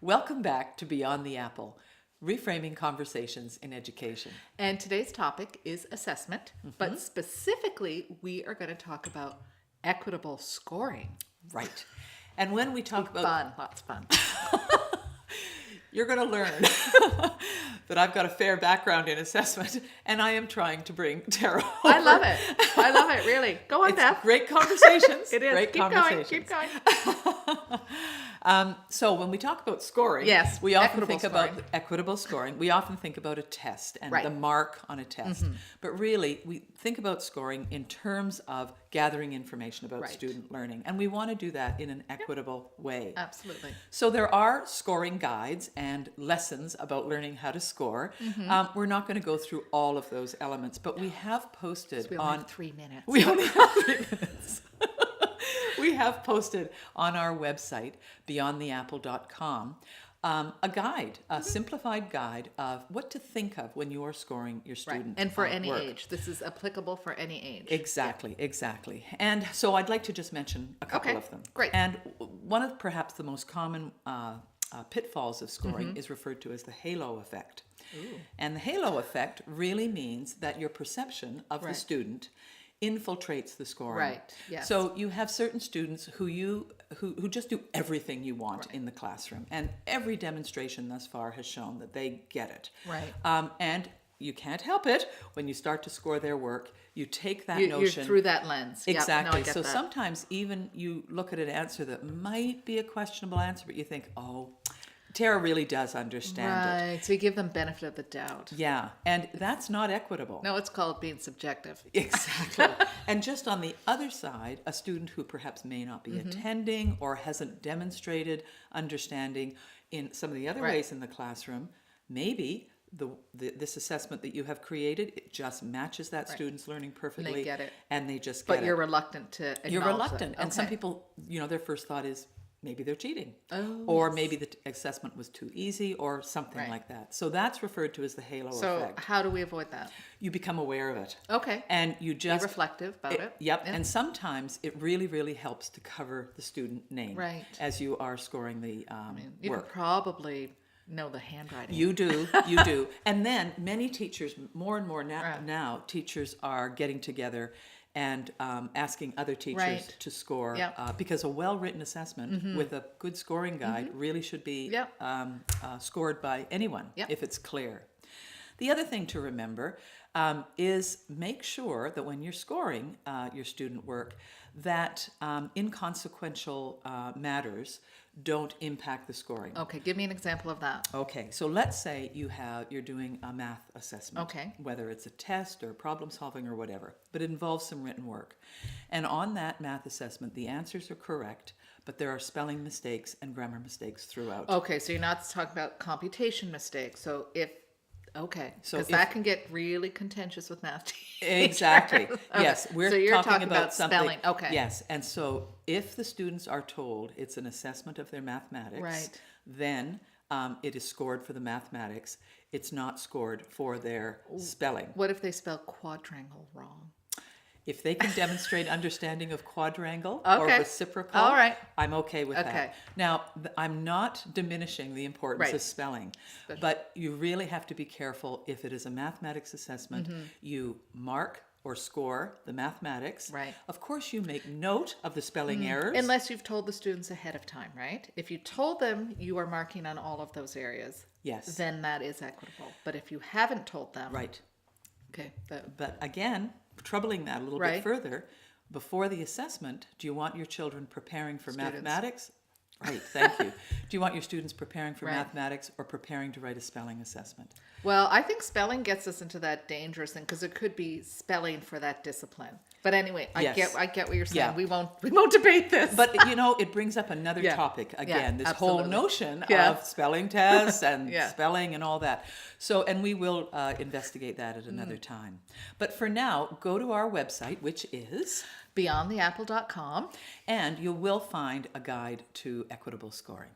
Welcome back to Beyond the Apple, reframing conversations in education. And today's topic is assessment, but specifically, we are going to talk about equitable scoring. Right. And when we talk about Fun, lots of fun. you're going to learn that I've got a fair background in assessment, and I am trying to bring Tara over. I love it. I love it, really. Go on, It's Beth. great conversations. It is. Great Keep conversations. going. Keep going. So when we talk about scoring, Yes, we often equitable think about equitable scoring. We often think about a test and Right. the mark on a test. But really, we think about scoring in terms of gathering information about Right. student learning. And we want to do that in an equitable way. Absolutely. So there are scoring guides and lessons about learning how to score. We're not going to go through all of those elements, but we have posted We only on... have 3 minutes. We only have 3 minutes. We have posted on our website, beyondtheapple.com, a guide, a simplified guide of what to think of when you are scoring your Right. student And for any work. age. This is applicable for any age. Exactly, exactly. And so I'd like to just mention a couple Okay, of them. great. And one of perhaps the most common pitfalls of scoring is referred to as the halo effect. Ooh. And the halo effect really means that your perception of the Right. student infiltrates the scoring. Right, yes. So you have certain students who just do everything you want in the classroom, and every demonstration thus far has shown that they get it. Right. And you can't help it when you start to score their work. You take that You're notion through that lens. Yep, no, I exactly. get So that. sometimes even you look at an answer that might be a questionable answer, but you think, oh, Tara really does understand it. Right. So you give them benefit of the doubt. Yeah, and that's not equitable. No, it's called being subjective. Exactly. And just on the other side, a student who perhaps may not be attending or hasn't demonstrated understanding in some of the other Right. ways in the classroom, maybe this assessment that you have created, it just matches that student's learning perfectly. get it. And they just get But it. you're reluctant to acknowledge You're reluctant. it. And some Okay. people, their first thought is maybe they're cheating. Oh, or yes. maybe the assessment was too easy or something Right. like that. So that's referred to as the halo So effect. how do we avoid that? You become aware of it. Okay. And you Be just... reflective about it. Yep. Yeah. And sometimes it really, really helps to cover the student name Right. as you are scoring the You work. can probably know the handwriting. You do, you do. And then many teachers, more and more Right. now, teachers are getting together and asking other teachers Right. to score Yep. because a well-written assessment with a good scoring guide really should be Yep. scored by anyone Yep. if it's clear. The other thing to remember is make sure that when you're scoring your student work, that inconsequential matters don't impact the scoring. Okay, give me an example of that. Okay, so let's say you're doing a math assessment. Okay. Whether it's a test or problem solving or whatever, but it involves some written work. And on that math assessment, the answers are correct, but there are spelling mistakes and grammar mistakes throughout. Okay, so you're not talking about computation mistakes. So So because if- that can get really contentious with math teachers. Exactly. Okay. Yes, we're So you're talking about something. spelling. Okay. Yes, and so if the students are told it's an assessment of their mathematics, Right. then it is scored for the mathematics. It's not scored for their spelling. What if they spell quadrangle wrong? If they can demonstrate understanding of quadrangle or Okay. reciprocal, All right. I'm okay with Okay. that. Now, I'm not diminishing the importance Right. of spelling, but you really have to be careful if it is a mathematics assessment, you mark or score the mathematics. Right. Of course, you make note of the spelling errors. Unless you've told the students ahead of time, right? If you told them you are marking on all of those areas, Yes. then that is equitable. But if you haven't told them, Right. okay, But again, troubling that a little Right. bit further, before the assessment, do you want your children preparing for Students. mathematics? Right, thank you. Do you want your students preparing for Right. mathematics or preparing to write a spelling assessment? well, I think spelling gets us into that dangerous thing because it could be spelling for that discipline. But anyway, I Yes. get what you're saying. Yeah. We won't debate this. But it brings up another Yeah. topic Yeah, again. This whole absolutely. notion Yeah. of spelling tests and Yeah. spelling and all that. So, and we will investigate that at another time. But for now, go to our website, which is, beyondtheapple.com. and you will find a guide to equitable scoring.